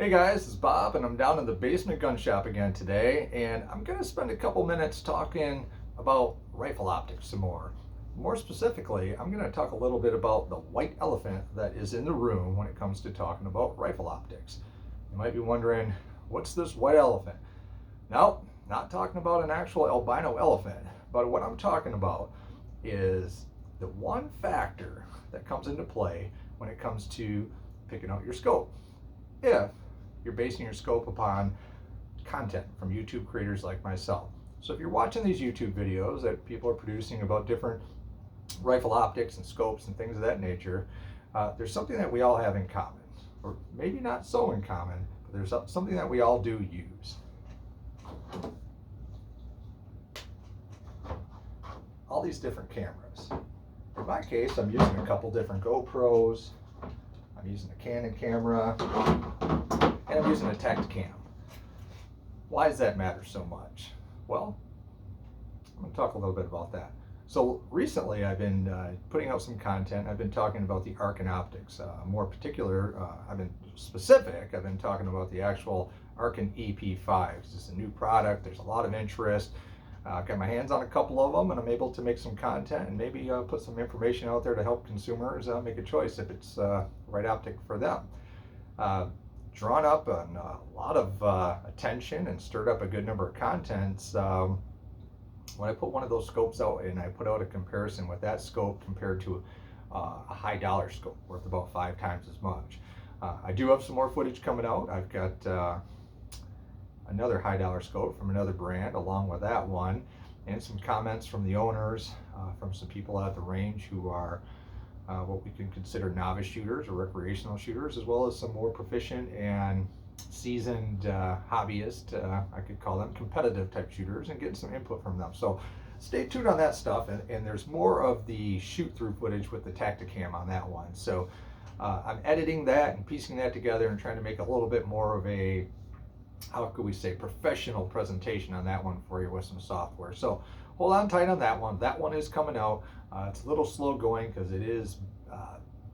Hey guys, it's Bob, and I'm down in the basement gun shop again today, and I'm going to spend a couple minutes talking about rifle optics some more. More specifically, I'm going to talk a little bit about the white elephant that is in the room when it comes to talking about rifle optics. You might be wondering, what's this white elephant? No, not talking about an actual albino elephant, but what I'm talking about is the one factor that comes into play when it comes to picking out your scope. If you're basing your scope upon content from YouTube creators like myself. So if you're watching these YouTube videos that people are producing about different rifle optics and scopes and things of that nature, there's something that we all have in common, or maybe not so in common, but there's something that we all do use. All these different cameras. In my case, I'm using a couple different GoPros. I'm using a Canon camera, and I'm using a Tacticam. Why does that matter so much? Well, I'm going to talk a little bit about that. So recently I've been putting out some content. I've been talking about the Arken optics. More particular, I've been talking about the actual Arken EP5. It's a new product. There's a lot of interest. Got my hands on a couple of them, and I'm able to make some content and maybe put some information out there to help consumers make a choice if it's the right optic for them. Drawn up a lot of attention and stirred up a good number of contents when I put one of those scopes out and I put out a comparison with that scope compared to a high dollar scope worth about 5 times as much. I do have some more footage coming out. I've got another high dollar scope from another brand along with that one, and some comments from the owners, from some people at the range who are what we can consider novice shooters or recreational shooters, as well as some more proficient and seasoned hobbyists, I could call them competitive type shooters, and getting some input from them. So stay tuned on that stuff, and there's more of the shoot through footage with the Tacticam on that one. So I'm editing that and piecing that together and trying to make a little bit more of a, how could we say, professional presentation on that one for you with some software. So hold on tight on that one. That one is coming out. It's a little slow going because it is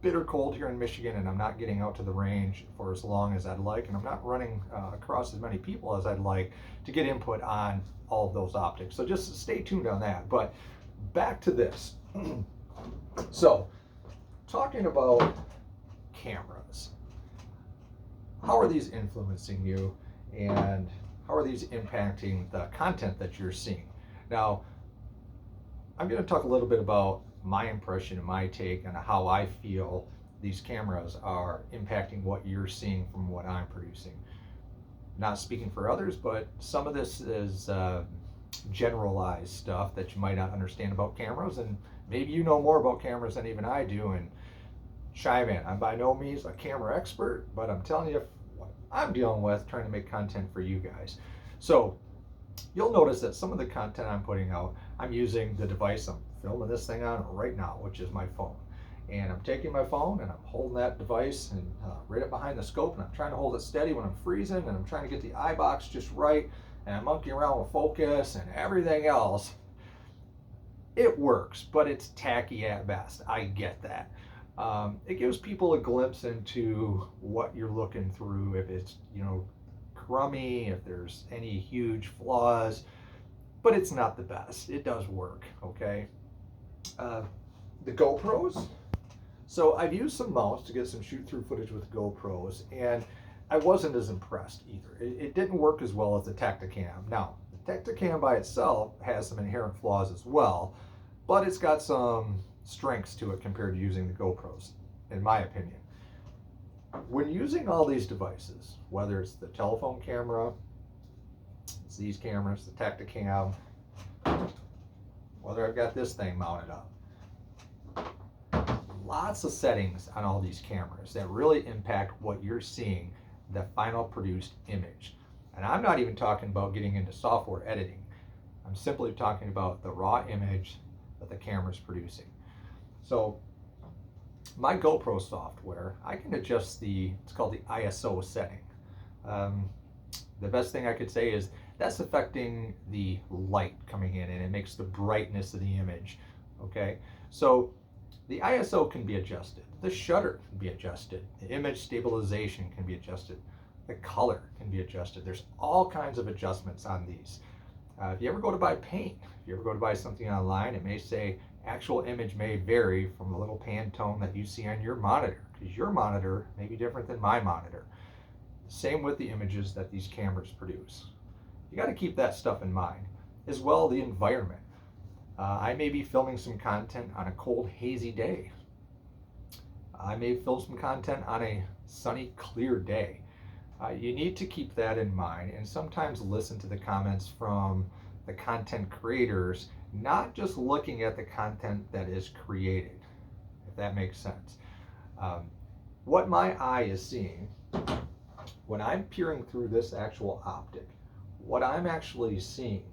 bitter cold here in Michigan, and I'm not getting out to the range for as long as I'd like, and I'm not running across as many people as I'd like to get input on all of those optics. So just stay tuned on that. But back to this. So talking about cameras, how are these influencing you, and how are these impacting the content that you're seeing? Now, I'm going to talk a little bit about my impression and my take on how I feel these cameras are impacting what you're seeing from what I'm producing. Not speaking for others, but some of this is generalized stuff that you might not understand about cameras, and maybe you know more about cameras than even I do, and chime in. I'm by no means a camera expert, but I'm telling you what I'm dealing with trying to make content for you guys. So you'll notice that some of the content I'm putting out, I'm using the device I'm filming this thing on right now, which is my phone. And I'm taking my phone and I'm holding that device and right up behind the scope, and I'm trying to hold it steady when I'm freezing, and I'm trying to get the eye box just right, and I'm monkeying around with focus and everything else. It works, but it's tacky at best. I get that. It gives people a glimpse into what you're looking through, if it's, crummy, if there's any huge flaws, but it's not the best. It does work, okay? The GoPros. So I've used some mounts to get some shoot-through footage with GoPros, and I wasn't as impressed either. It didn't work as well as the Tacticam. Now, the Tacticam by itself has some inherent flaws as well, but it's got some strengths to it compared to using the GoPros, in my opinion. When using all these devices, whether it's the telephone camera, it's these cameras, the Tacticam, whether I've got this thing mounted up, lots of settings on all these cameras that really impact what you're seeing, the final produced image. And I'm not even talking about getting into software editing. I'm simply talking about the raw image that the camera's producing. So my GoPro software, I can adjust it's called the ISO setting. The best thing I could say is that's affecting the light coming in, and it makes the brightness of the image, okay? So the ISO can be adjusted, the shutter can be adjusted, the image stabilization can be adjusted. The color can be adjusted. There's all kinds of adjustments on these. If you ever go to buy paint, if you ever go to buy something online, it may say actual image may vary from the little Pantone that you see on your monitor, because your monitor may be different than my monitor. Same with the images that these cameras produce. You got to keep that stuff in mind. As well, the environment. I may be filming some content on a cold, hazy day. I may film some content on a sunny, clear day. You need to keep that in mind and sometimes listen to the comments from the content creators, not just looking at the content that is created, if that makes sense. What my eye is seeing when I'm peering through this actual optic, what I'm actually seeing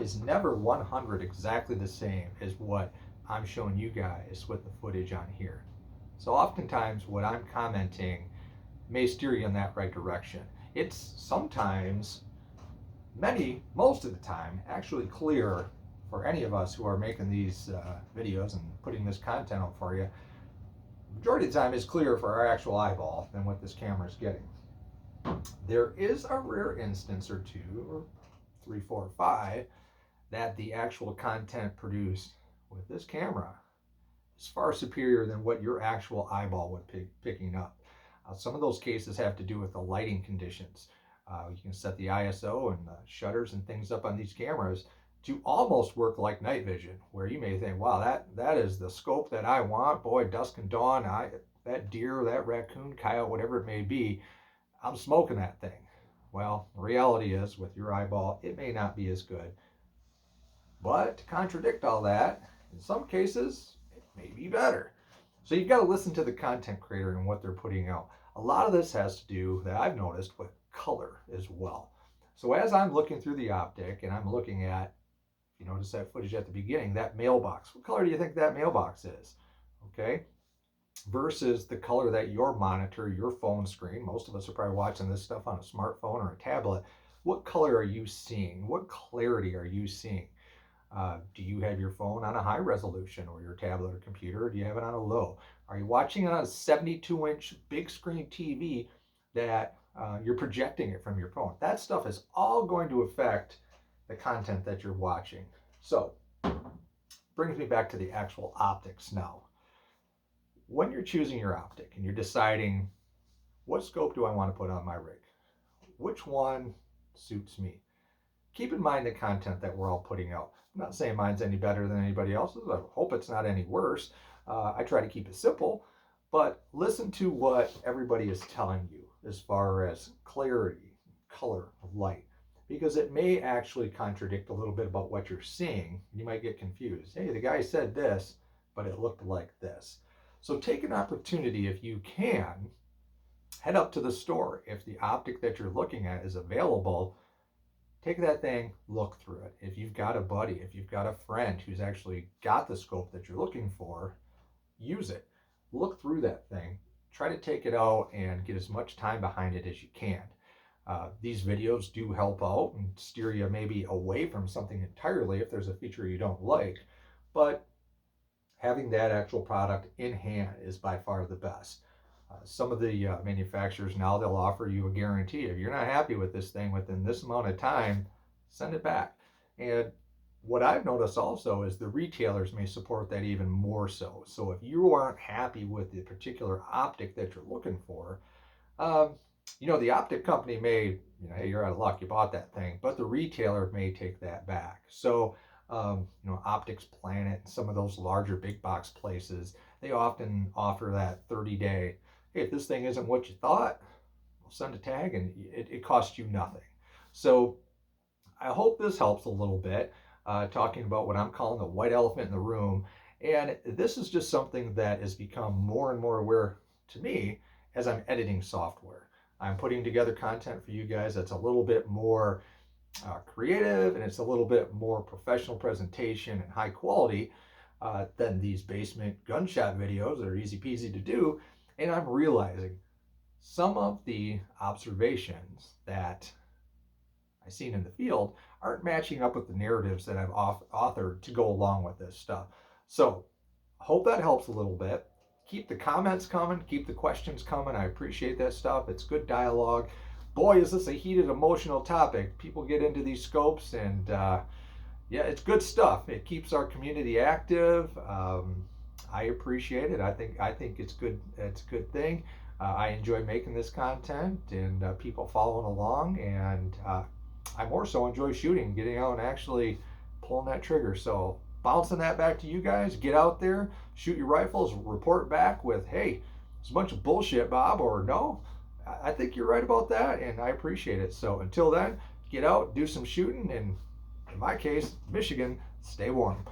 is never 100 exactly the same as what I'm showing you guys with the footage on here. So oftentimes what I'm commenting may steer you in that right direction. It's sometimes, most of the time, actually clear for any of us who are making these videos and putting this content out for you. Majority of the time is clearer for our actual eyeball than what this camera is getting. There is a rare instance or two, or 3, 4, 5, that the actual content produced with this camera is far superior than what your actual eyeball would picking up. Some of those cases have to do with the lighting conditions. You can set the ISO and the shutters and things up on these cameras to almost work like night vision, where you may think, wow, that is the scope that I want. Boy, dusk and dawn, that deer, that raccoon, coyote, whatever it may be, I'm smoking that thing. Well, the reality is, with your eyeball, it may not be as good. But to contradict all that, in some cases, it may be better. So you've got to listen to the content creator and what they're putting out. A lot of this has to do, that I've noticed, with color as well. So as I'm looking through the optic and I'm looking at, if you notice that footage at the beginning, that mailbox, what color do you think that mailbox is? Okay, versus the color that your monitor, your phone screen, most of us are probably watching this stuff on a smartphone or a tablet. What color are you seeing? What clarity are you seeing? Do you have your phone on a high resolution, or your tablet or computer? Or do you have it on a low? Are you watching on a 72-inch big screen TV that you're projecting it from your phone? That stuff is all going to affect the content that you're watching. So, brings me back to the actual optics now. When you're choosing your optic and you're deciding, what scope do I want to put on my rig? Which one suits me? Keep in mind the content that we're all putting out. I'm not saying mine's any better than anybody else's. I hope it's not any worse. I try to keep it simple, but listen to what everybody is telling you as far as clarity, color, light, because it may actually contradict a little bit about what you're seeing. You might get confused. Hey, the guy said this, but it looked like this. So take an opportunity, if you can, head up to the store. If the optic that you're looking at is available, take that thing, look through it. If you've got a buddy, if you've got a friend who's actually got the scope that you're looking for, use it. Look through that thing. Try to take it out and get as much time behind it as you can. These videos do help out and steer you maybe away from something entirely if there's a feature you don't like, but having that actual product in hand is by far the best. Some of the manufacturers now, they'll offer you a guarantee. If you're not happy with this thing within this amount of time, send it back. And what I've noticed also is the retailers may support that even more so. So if you aren't happy with the particular optic that you're looking for, the optic company may, hey, you're out of luck, you bought that thing, but the retailer may take that back. So, Optics Planet, some of those larger big box places, they often offer that 30-day, hey, if this thing isn't what you thought, we'll send a tag, and it costs you nothing. So I hope this helps a little bit, talking about what I'm calling the white elephant in the room. And this is just something that has become more and more aware to me as I'm editing software. I'm putting together content for you guys that's a little bit more creative, and it's a little bit more professional presentation and high quality than these basement gunshot videos that are easy peasy to do. And I'm realizing some of the observations that I've seen in the field aren't matching up with the narratives that I've authored to go along with this stuff. So I hope that helps a little bit. keep the comments coming, keep the questions coming. I appreciate that stuff. It's good dialogue. Boy, is this a heated, emotional topic. People get into these scopes, and yeah, it's good stuff. It keeps our community active. I appreciate it. I think it's good. It's a good thing. I enjoy making this content, and people following along, and I more so enjoy shooting, getting out and actually pulling that trigger. So bouncing that back to you guys, get out there, shoot your rifles, report back with, hey, it's a bunch of bullshit, Bob, or no, I think you're right about that, and I appreciate it. So until then, get out, do some shooting, and in my case, Michigan, stay warm.